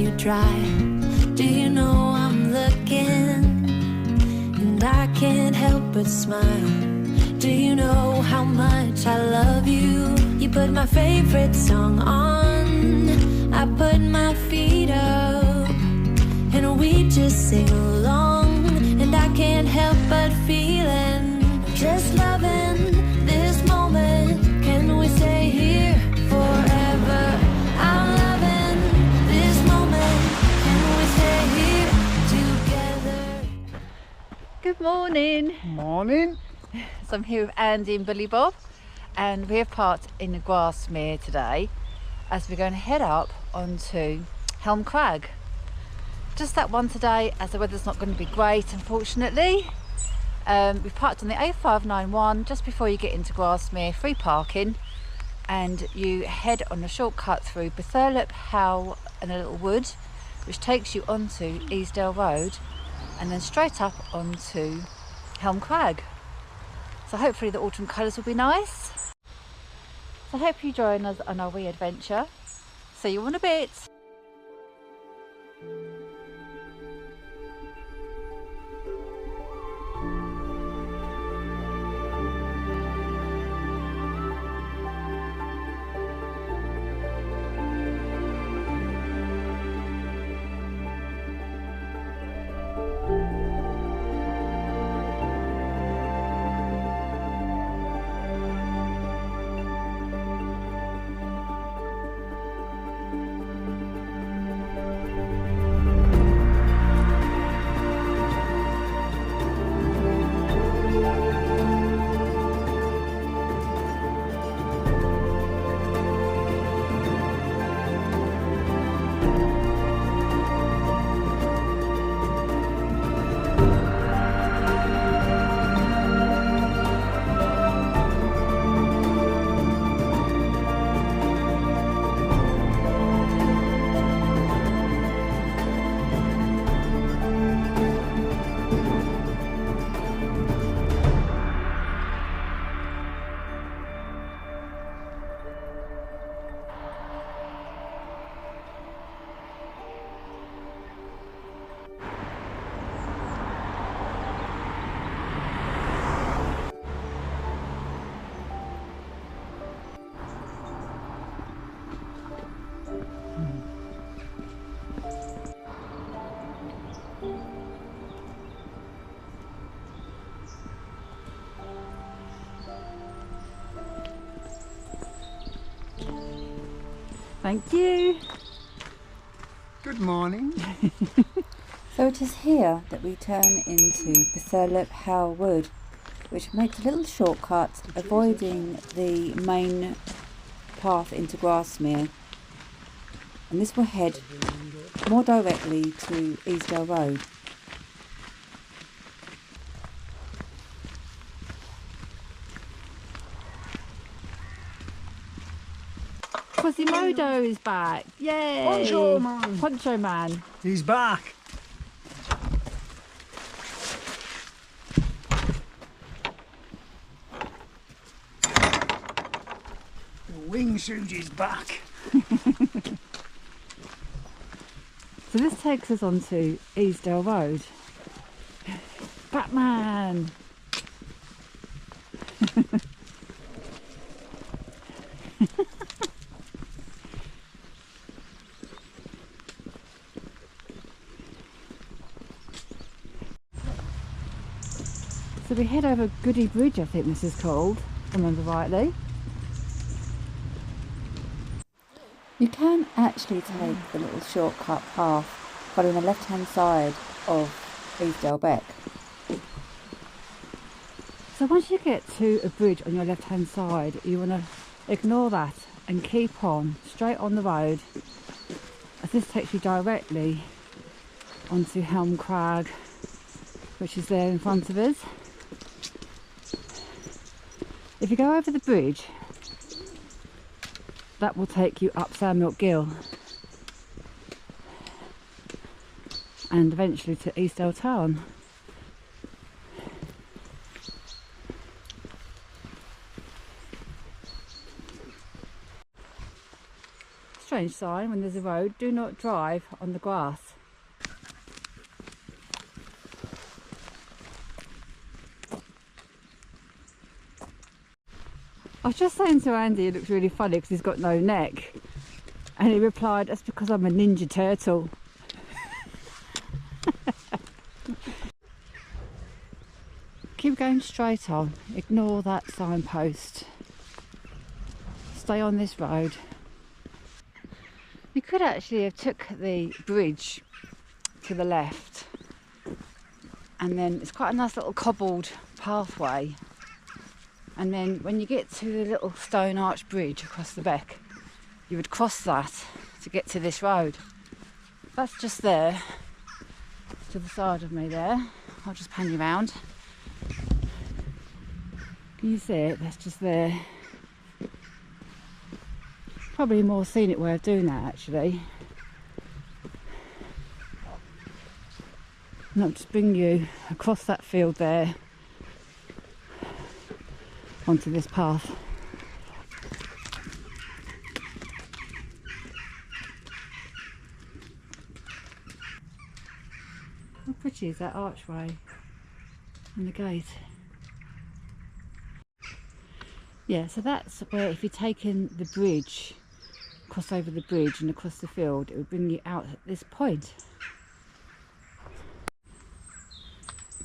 to dry. Do you know I'm looking? And I can't help but smile. Do you know how much I love you? You put my favorite song on, I put my feet up, and we just sing along. And I can't help but feeling, just loving this moment. Can we stay here forever? I'm loving this moment. Can we stay here together? Good morning. Morning. So I'm here with Andy and Billy Bob, and we have parked in the Grasmere today as we're going to head up onto Helm Crag. Just that one today, as the weather's not going to be great, unfortunately. We've parked on the A591 just before you get into Grasmere, free parking, and you head on a shortcut through Bethurlip, Howe and a little wood, which takes you onto Easdale Road and then straight up onto Helm Crag. So hopefully the autumn colours will be nice. So I hope you join us on our wee adventure. See you in a bit. Thank you. Good morning. So it is here that we turn into Bethurlip Howe Wood, which makes a little shortcut, avoiding the main path into Grasmere. And this will head more directly to Easdale Road. Quasimodo is back. Yay! Poncho Man. Poncho Man. He's back. The wingsuit is back. So this takes us onto Easdale Road. Batman! So we head over Goody Bridge, I think this is called, if I remember rightly. You can actually take the little shortcut path following the left hand side of Easdale Beck. So once you get to a bridge on your left hand side, you want to ignore that and keep on straight on the road, as this takes you directly onto Helm Crag, which is there in front of us. If you go over the bridge, that will take you up Sandmilk Gill and eventually to Easdale Town. strange sign when there's a road: do not drive on the grass. I was just saying to Andy it looks really funny because he's got no neck, and he replied, that's because I'm a ninja turtle. Keep going straight on, ignore that signpost, stay on this road. You could actually have took the bridge to the left, and then it's quite a nice little cobbled pathway, and then when you get to the little stone arch bridge across the beck, you would cross that to get to this road. That's just there to the side of me there. I'll just pan you round. Can you see it? That's just there. Probably a more scenic way of doing that actually. And I'll just bring you across that field there onto this path. How pretty is that archway and the gate? Yeah, so that's where, if you're taking the bridge, cross over the bridge and across the field, it would bring you out at this point.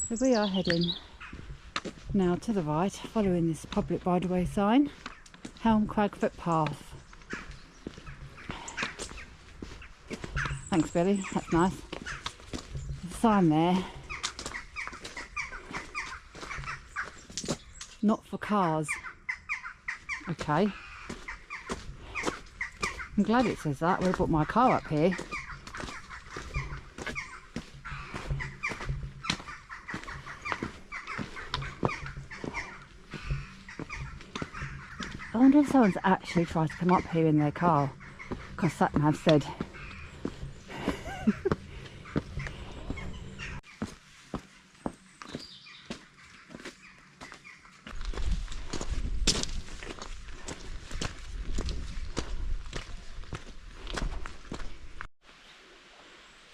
So we are heading now to the right, following this public right-of-way sign, Helm Crag footpath. Thanks Billy, that's nice. There's a sign there. Not for cars. Okay. I'm glad it says that. I would have put my car up here. I wonder if someone's actually tried to come up here in their car, because Satnav said.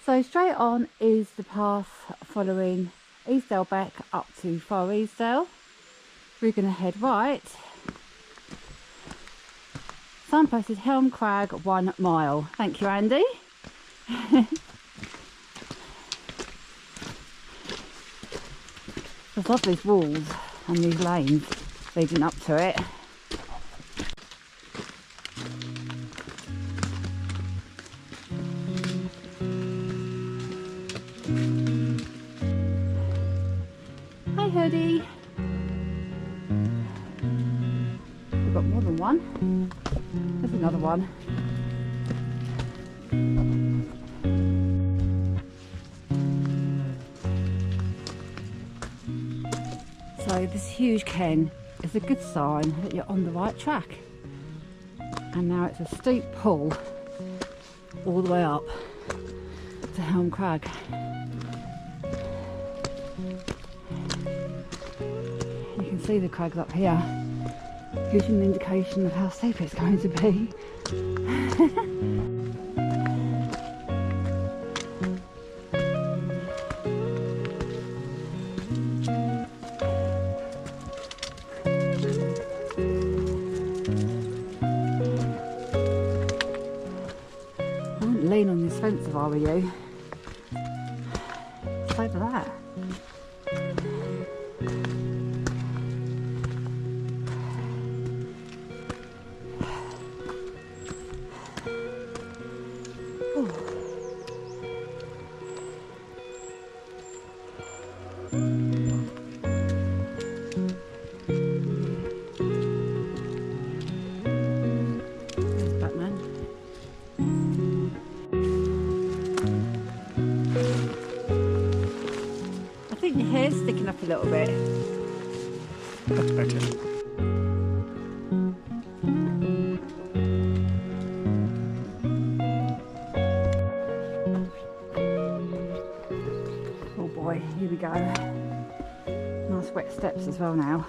So straight on is the path following Easdale Beck up to Far Easdale. We're going to head right. Signpost is Helm Crag 1 mile. Thank you, Andy. I love these walls and these lanes leading up to it. Hi Hoodie. We've got more than one. There's another one. So this huge cairn is a good sign that you're on the right track. And now it's a steep pull all the way up to Helm Crag. You can see the crags up here. Gives you an indication of how steep it's going to be. I wouldn't lean on this fence if I were you. It's over that. I think your hair's sticking up a little bit. That's better. Oh boy, here we go. Nice wet steps as well now.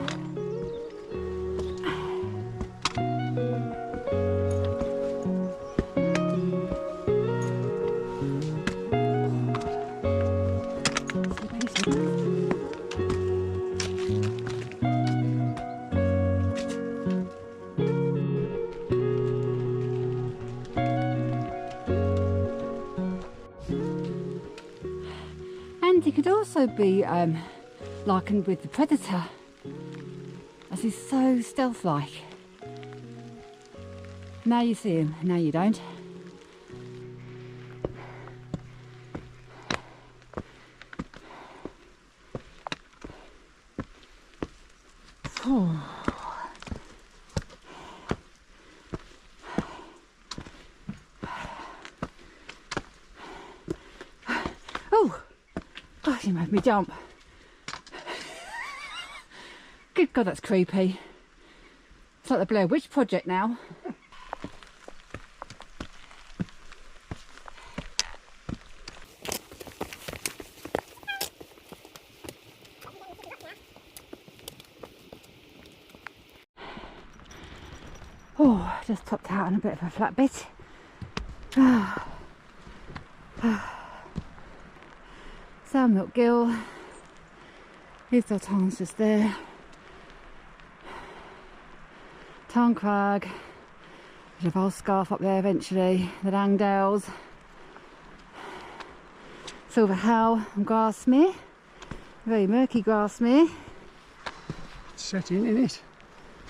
And he could also be likened with the predator, as he's so stealth-like. Now you see him, now you don't. Oh, gosh, you made me jump. Good God, that's creepy. It's like the Blair Witch Project now. Oh, just popped out on a bit of a flat bit. Sound Milk Gill. Here's the Tarn's just there. Helm Crag. Bit of old scarf up there eventually. The Langdales. Silver Howe and Grasmere. Very murky Grasmere. It's set in, isn't it?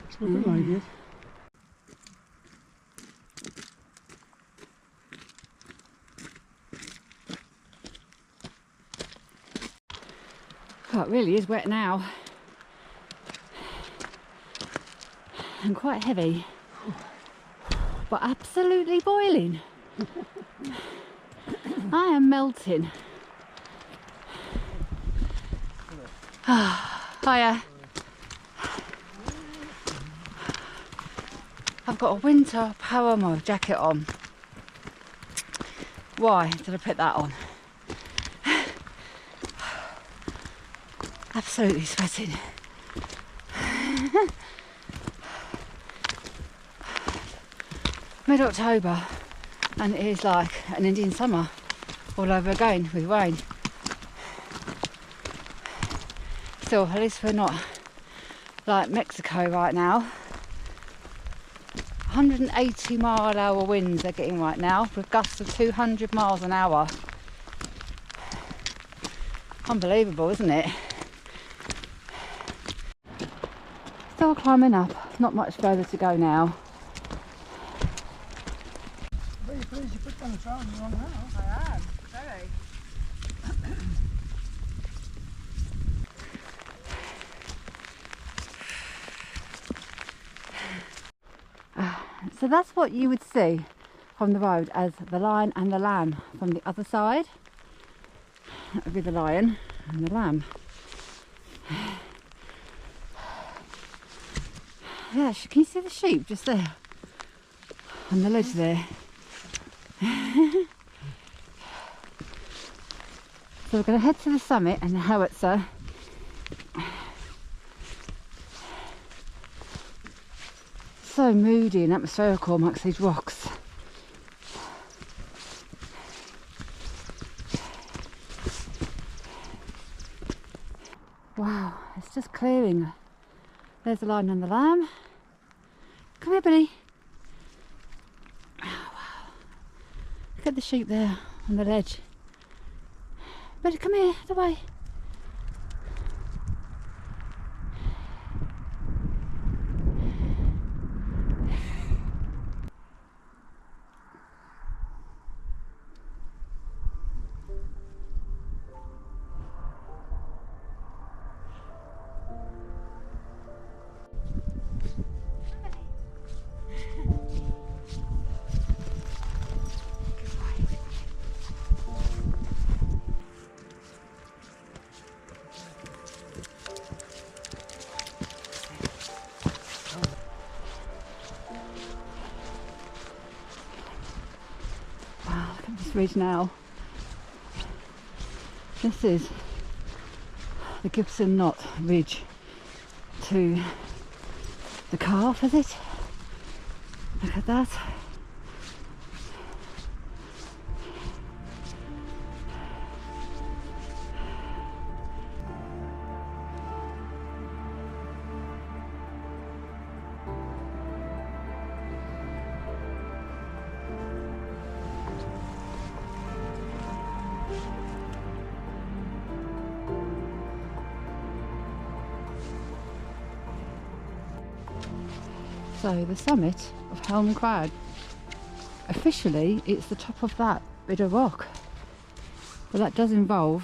It's a bit like it. Oh, it really is wet now. And quite heavy. But absolutely boiling. I am melting. Hiya. I've got a winter Paramo jacket on. Why did I put that on? Absolutely sweating. Mid-October, and it is like an Indian summer all over again with rain. Still, at least we're not like Mexico right now. 180-mile-an-hour winds they're getting right now, with gusts of 200 miles an hour. Unbelievable, isn't it? Still climbing up, not much further to go now. Very pleased you put down the trousers on now. I am, very. So that's what you would see from the road as the lion and the lamb. From the other side, that would be the lion and the lamb. Yeah, can you see the sheep just there on the ledge there? So we're going to head to the summit and the howitzer. So moody and atmospherical amongst these rocks. Wow, it's just clearing. There's the lion and the lamb. Come here, Billy. Oh, wow. Look at the sheep there on the ledge. Billy, come here, the way. Ridge now. This is the Gibson Knot Ridge to the calf, is it? Look at that. So the summit of Helm Crag, officially it's the top of that bit of rock, but that does involve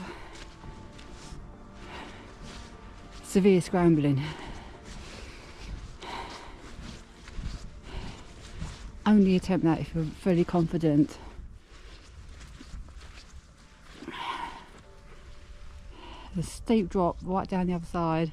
severe scrambling. Only attempt that if you're fully confident. There's a steep drop right down the other side.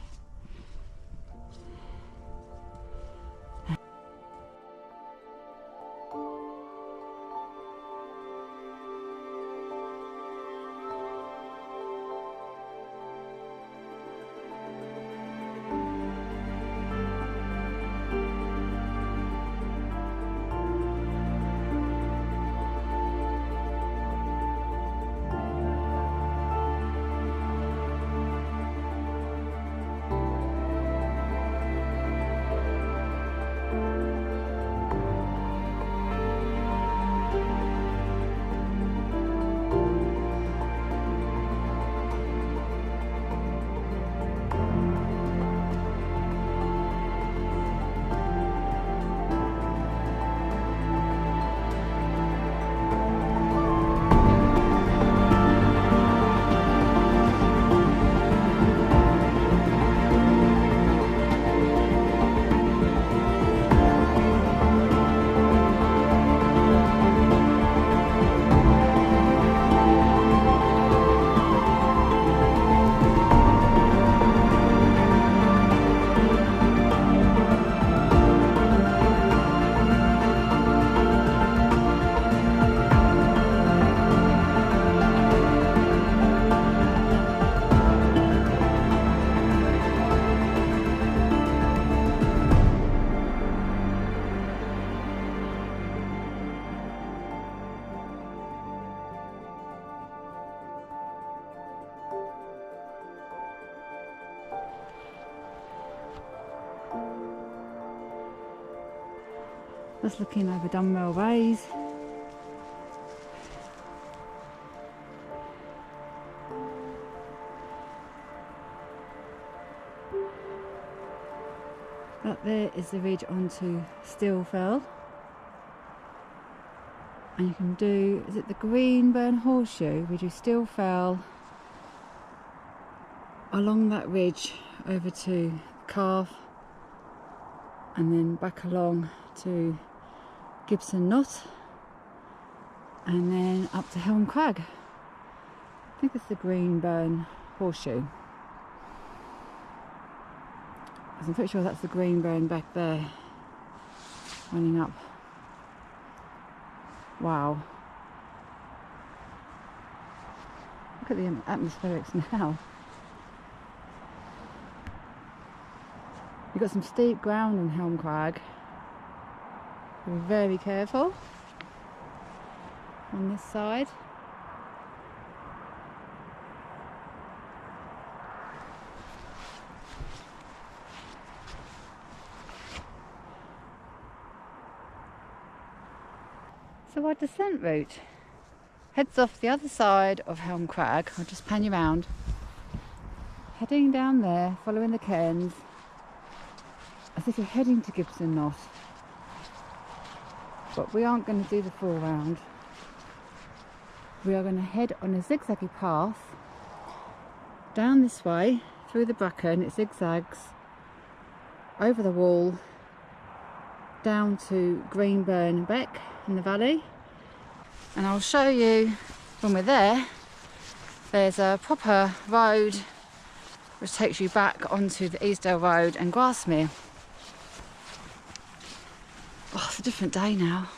Just looking over Dunwell Bays. Up there is the ridge onto Stillfell. And you can do, is it the Greenburn Horseshoe? We do Stillfell along that ridge over to Calf and then back along to Gibson Knot and then up to Helm Crag. I think it's the Greenburn Horseshoe. Because I'm pretty sure that's the Greenburn back there running up. Wow. Look at the atmospherics now. You've got some steep ground on Helm Crag. Be very careful on this side. So our descent route heads off the other side of Helm Crag. I'll just pan you round. Heading down there, following the cairns, as if you're heading to Gibson Knot. But we aren't going to do the full round. We are going to head on a zigzaggy path down this way, through the bracken. It zigzags over the wall, down to Greenburn Beck in the valley. And I'll show you when we're there, there's a proper road which takes you back onto the Eastdale Road and Grasmere. Oh, it's a different day now.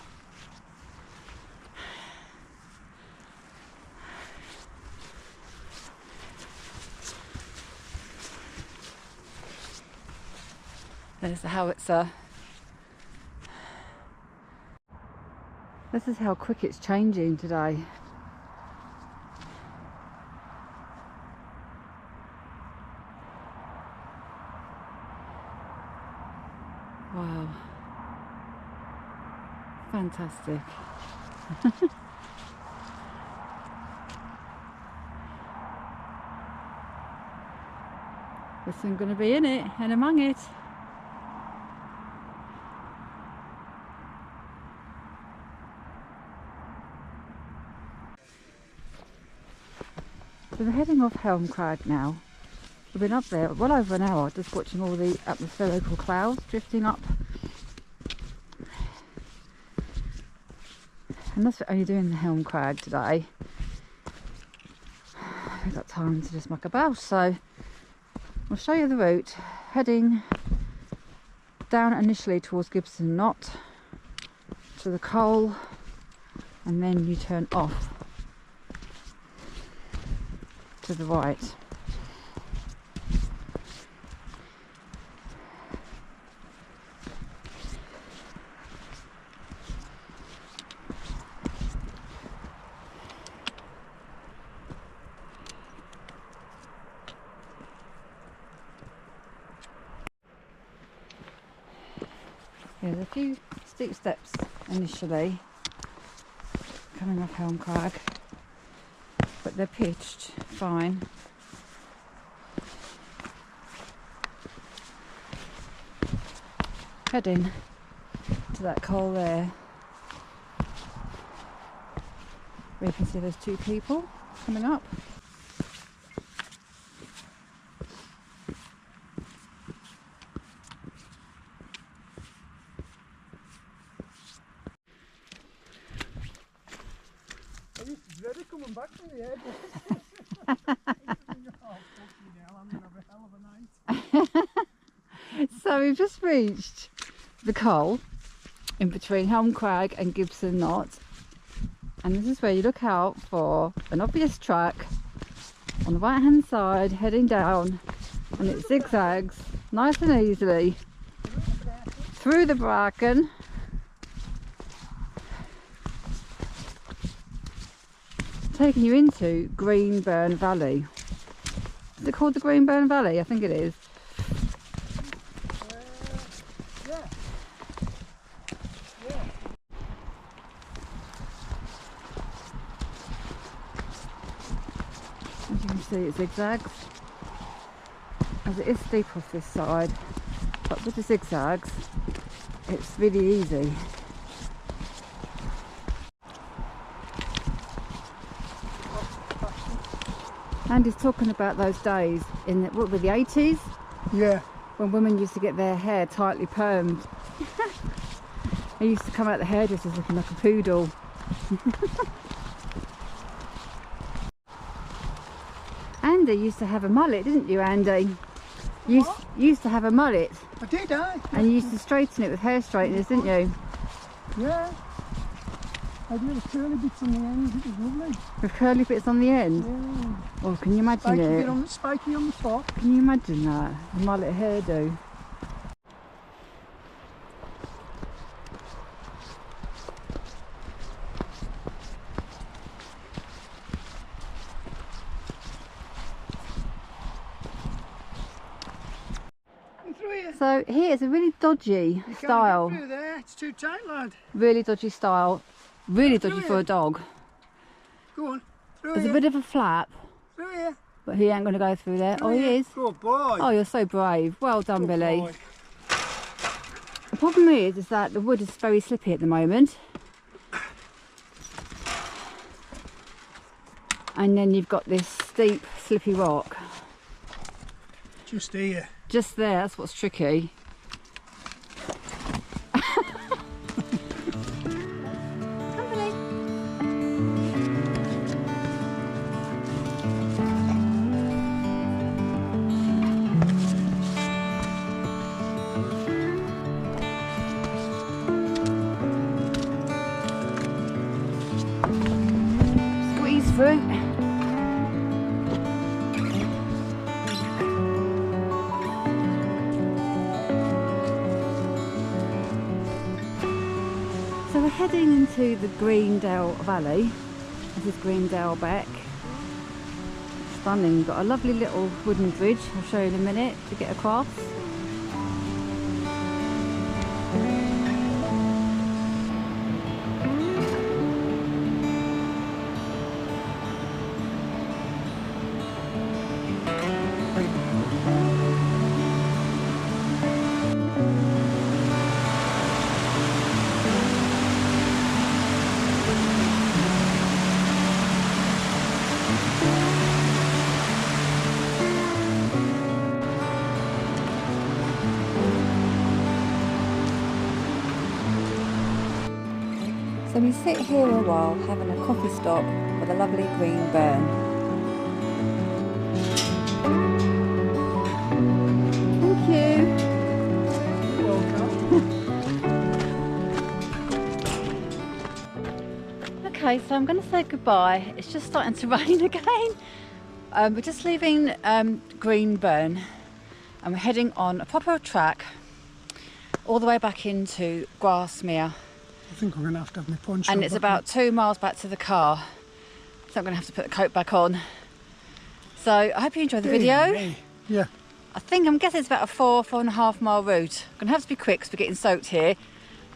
There's the howitzer. This is how quick it's changing today. Wow. Fantastic. We're soon going to be in it and among it. So we're heading off Helm Crag now. We've been up there well over an hour just watching all the atmospherical clouds drifting up. And that's what we're only doing the Helm Crag today. We've got time to just muck about, so I'll show you the route. Heading down initially towards Gibson Knot to the Coal, and then you turn off to the right. There's a few steep steps initially coming off Helm Crag, but they're pitched fine. Heading to that coal there, where you can see there's two people coming up. Ready coming back from the air. I'm gonna have a hell of a night. So we've just reached the Coal in between Helm Crag and Gibson Knot, and this is where you look out for an obvious track on the right hand side heading down, and it zigzags nice and easily through the bracken taking you into Greenburn Valley. Is it called the Greenburn Valley? I think it is. Yeah. As you can see, it zigzags, as it is steep off this side, but with the zigzags it's really easy. Andy's talking about those days in the, what were the 80s? Yeah. When women used to get their hair tightly permed. They used to come out the hairdressers looking like a poodle. Andy used to have a mullet, didn't you, Andy? You used to have a mullet. I did, And you used to straighten it with hair straighteners, didn't you? Yeah. I had little curly bits on the end, it was lovely. With curly bits on the end? Yeah. Oh, can you imagine it? Spiky on the top. Can you imagine that? A mullet hairdo. So here is a really dodgy style. Can't get through there, it's too tight, lad. Really dodgy style. Really dodgy for a dog. Go on, through There's here. a bit of a flap, Through here. but he ain't going to go through there. Through Oh, he here. is. Good boy. Oh, you're so brave. Well done, Good Billy. boy. The problem is that the wood is very slippy at the moment. And then you've got this steep, slippy rock. Just here. Just there, that's what's tricky. Squeeze through. So we're heading into the Greendale Valley. This is Greendale Beck. Stunning. You've got a lovely little wooden bridge, I'll show you in a minute, to get across. So we sit here a while having a coffee stop with a lovely green burn. Thank you. Okay, so I'm going to say goodbye. It's just starting to rain again. We're just leaving Greenburn and we're heading on a proper track all the way back into Grasmere. I think I'm going to have my poncho. And it's about 2 miles back to the car. So I'm going to have to put the coat back on. So I hope you enjoyed the video. Yeah. I'm guessing it's about a 4.5 mile route. I'm going to have to be quick because we're getting soaked here.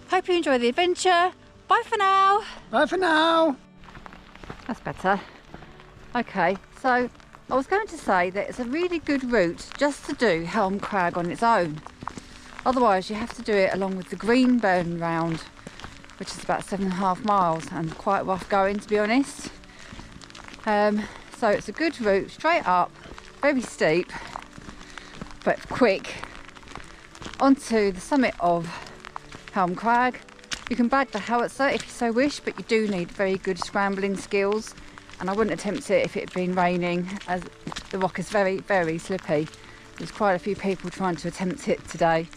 Hope you enjoy the adventure. Bye for now. Bye for now. That's better. Okay, so I was going to say that it's a really good route just to do Helm Crag on its own. Otherwise you have to do it along with the Greenburn round, which is about 7.5 miles and quite rough going, to be honest. So it's a good route, straight up, very steep, but quick, onto the summit of Helm Crag. You can bag the howitzer if you so wish, but you do need very good scrambling skills, and I wouldn't attempt it if it had been raining, as the rock is very, very slippy. There's quite a few people trying to attempt it today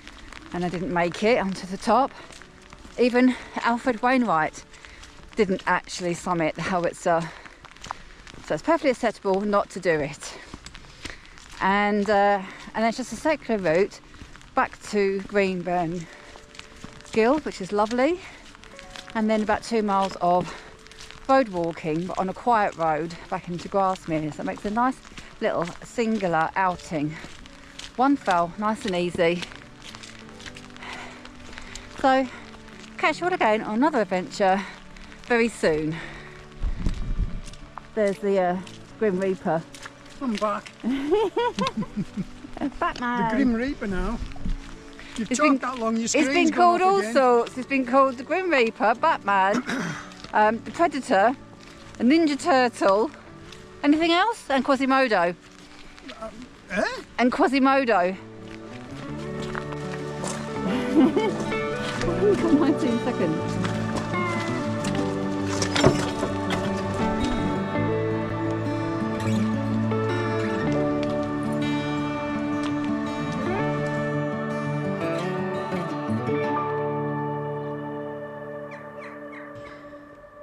and I didn't make it onto the top. Even Alfred Wainwright didn't actually summit the howitzer, so it's perfectly acceptable not to do it. And it's just a circular route back to Greenburn Guild, which is lovely, and then about 2 miles of road walking, but on a quiet road back into Grasmere. So it makes a nice little singular outing. One fell, nice and easy. So catch you all again on another adventure very soon. There's the Grim Reaper. I'm back. Batman. The Grim Reaper now. You've It's talked been- that long, your It's screen's been gone called off all again. sorts. It's been called the Grim Reaper, Batman, the Predator, a Ninja Turtle. Anything else? And Quasimodo. Eh? And Quasimodo. 19 seconds.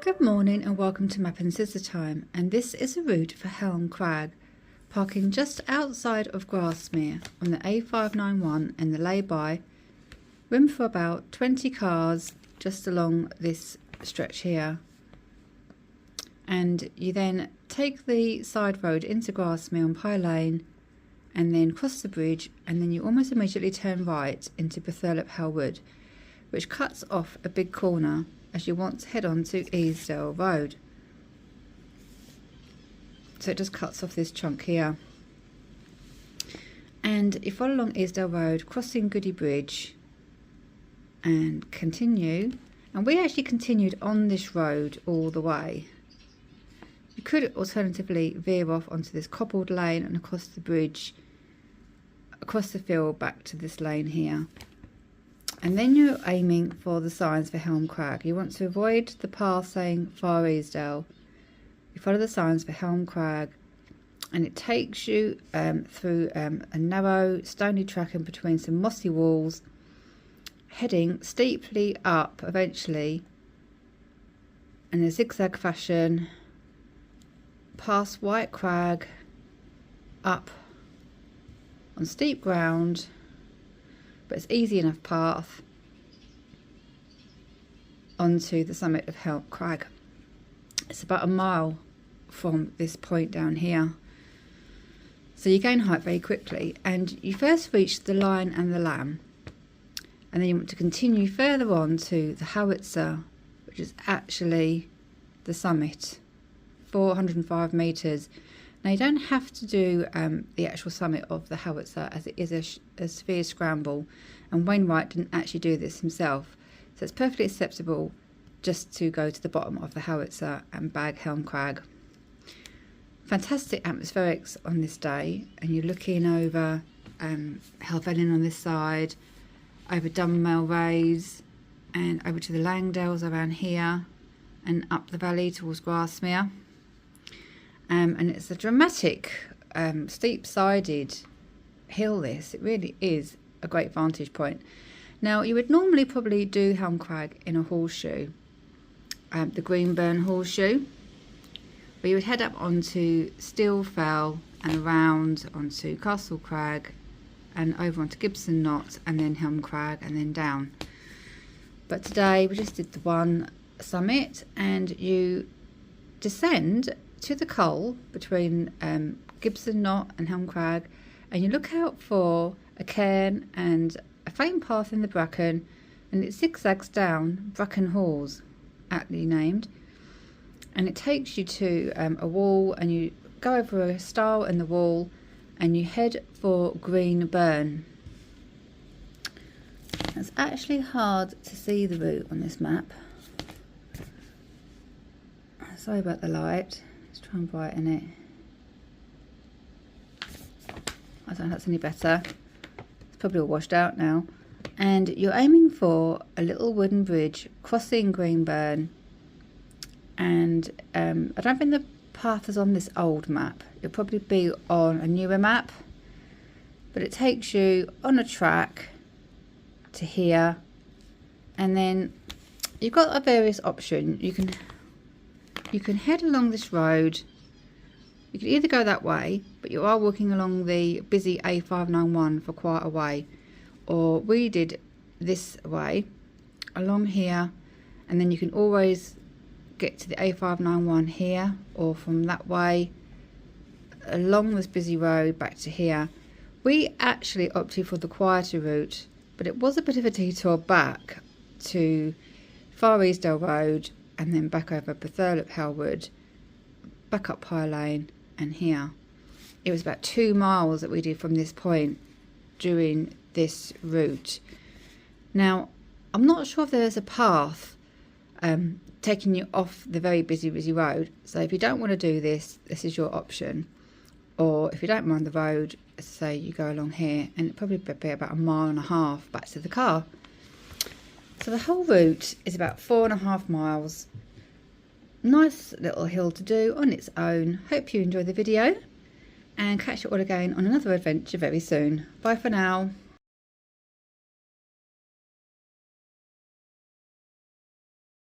Good morning and welcome to Map and Scissor Time, and this is a route for Helm Crag, parking just outside of Grasmere on the A591 and the lay-by. Room for about 20 cars just along this stretch here. And you then take the side road into Grasmere on Pye Lane and then cross the bridge, and then you almost immediately turn right into Bethurlop Wood, which cuts off a big corner as you want to head on to Easdale Road. So it just cuts off this chunk here. And you follow along Easdale Road, crossing Goody Bridge, and continue. And we actually continued on this road all the way. You could alternatively veer off onto this cobbled lane and across the bridge, across the field back to this lane here. And then you're aiming for the signs for Helm Crag. You want to avoid the path saying Far Easdale. You follow the signs for Helm Crag, and it takes you through a narrow stony track in between some mossy walls, heading steeply up eventually in a zigzag fashion past White Crag, up on steep ground, but it's easy enough path onto the summit of Helm Crag. It's about a mile from this point down here, so you gain height very quickly, and you first reach the Lion and the Lamb, and then you want to continue further on to the Howitzer, which is actually the summit, 405 metres. Now you don't have to do the actual summit of the Howitzer, as it is a severe scramble, and Wainwright didn't actually do this himself, so it's perfectly acceptable just to go to the bottom of the Howitzer and bag Helm Crag. Fantastic atmospherics on this day, and you're looking over Helvellyn on this side, over Dunmail Raise, and over to the Langdales around here, and up the valley towards Grasmere. And it's a dramatic, steep-sided hill this. It really is a great vantage point. Now, you would normally probably do Helm Crag in a horseshoe, the Greenburn horseshoe, but you would head up onto Steel Fell and around onto Castle Crag and over onto Gibson Knot and then Helm Crag and then down. But today we just did the one summit, and you descend to the col between Gibson Knot and Helm Crag, and you look out for a cairn and a faint path in the bracken, and it zigzags down Bracken Halls, aptly named, and it takes you to a wall, and you go over a stile in the wall and you head for Green Burn. It's actually hard to see the route on this map. Sorry about the light. Let's try and brighten it. I don't know if that's any better. It's probably all washed out now. And you're aiming for a little wooden bridge crossing Greenburn. And I don't think the path is on this old map. It'll probably be on a newer map. But it takes you on a track to here. And then you've got a various option. You can head along this road. You can either go that way, but you are walking along the busy A591 for quite a way, or we did this way along here, and then you can always get to the A591 here, or from that way along this busy road back to here. We actually opted for the quieter route, but it was a bit of a detour back to Far Easdale Road and then back over Bethurlop Hellwood, back up High Lane and here. It was about 2 miles that we did from this point during this route. Now, I'm not sure if there's a path taking you off the very busy road, so if you don't want to do this, this is your option. Or if you don't mind the road, as I say, you go along here, and it'll probably be about 1.5 miles back to the car. So the whole route is about 4.5 miles. Nice little hill to do on its own. Hope you enjoy the video, and catch you all again on another adventure very soon. Bye for now.